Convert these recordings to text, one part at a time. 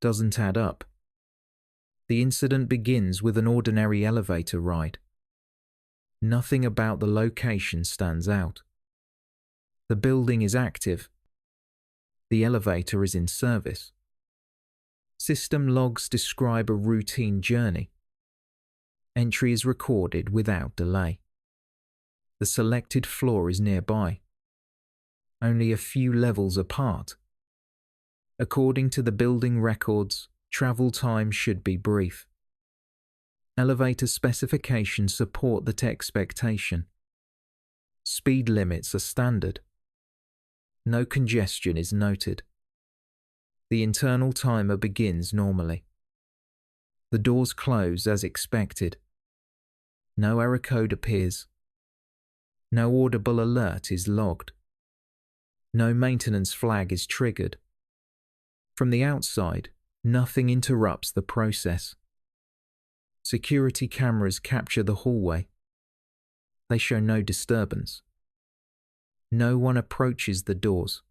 doesn't add up. The incident begins with an ordinary elevator ride. Nothing about the location stands out. The building is active. The elevator is in service. System logs describe a routine journey. Entry is recorded without delay. The selected floor is nearby, only a few levels apart. According to the building records, travel time should be brief. Elevator specifications support that expectation. Speed limits are standard. No congestion is noted. The internal timer begins normally. The doors close as expected. No error code appears. No audible alert is logged. No maintenance flag is triggered. From the outside, nothing interrupts the process. Security cameras capture the hallway. They show no disturbance. No one approaches the doors.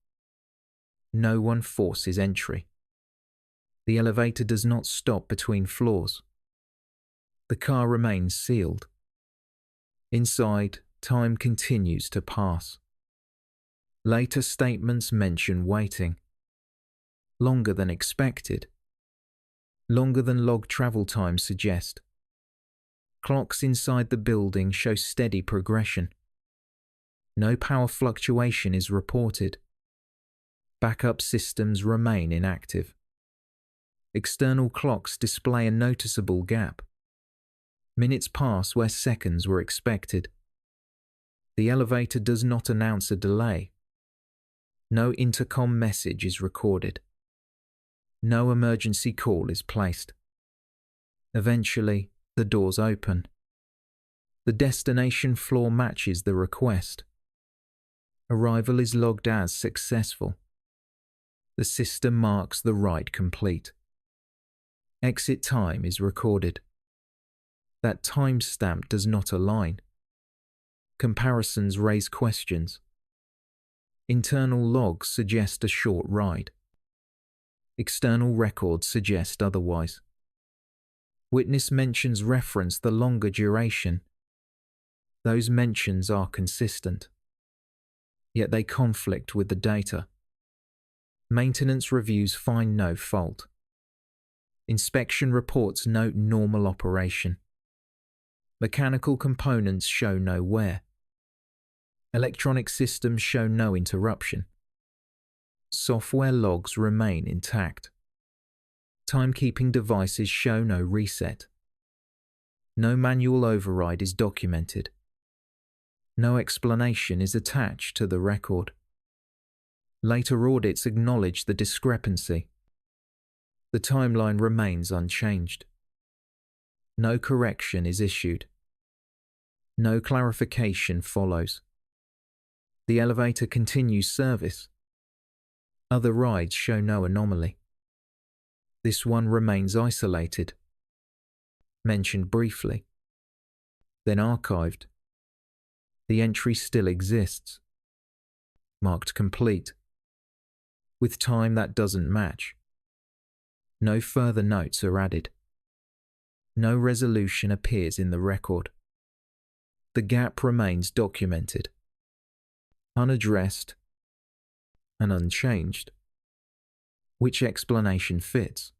No one forces entry. The elevator does not stop between floors. The car remains sealed. Inside, time continues to pass. Later statements mention waiting. Longer than expected. Longer than log travel times suggest. Clocks inside the building show steady progression. No power fluctuation is reported. Backup systems remain inactive. External clocks display a noticeable gap. Minutes pass where seconds were expected. The elevator does not announce a delay. No intercom message is recorded. No emergency call is placed. Eventually, the doors open. The destination floor matches the request. Arrival is logged as successful. The system marks the ride complete. Exit time is recorded. That timestamp does not align. Comparisons raise questions. Internal logs suggest a short ride. External records suggest otherwise. Witness mentions reference the longer duration. Those mentions are consistent. Yet they conflict with the data. Maintenance reviews find no fault. Inspection reports note normal operation. Mechanical components show no wear. Electronic systems show no interruption. Software logs remain intact. Timekeeping devices show no reset. No manual override is documented. No explanation is attached to the record. Later audits acknowledge the discrepancy. The timeline remains unchanged. No correction is issued. No clarification follows. The elevator continues service. Other rides show no anomaly. This one remains isolated. Mentioned briefly. Then archived. The entry still exists. Marked complete. With time that doesn't match. No further notes are added. No resolution appears in the record. The gap remains documented. Unaddressed and unchanged. Which explanation fits?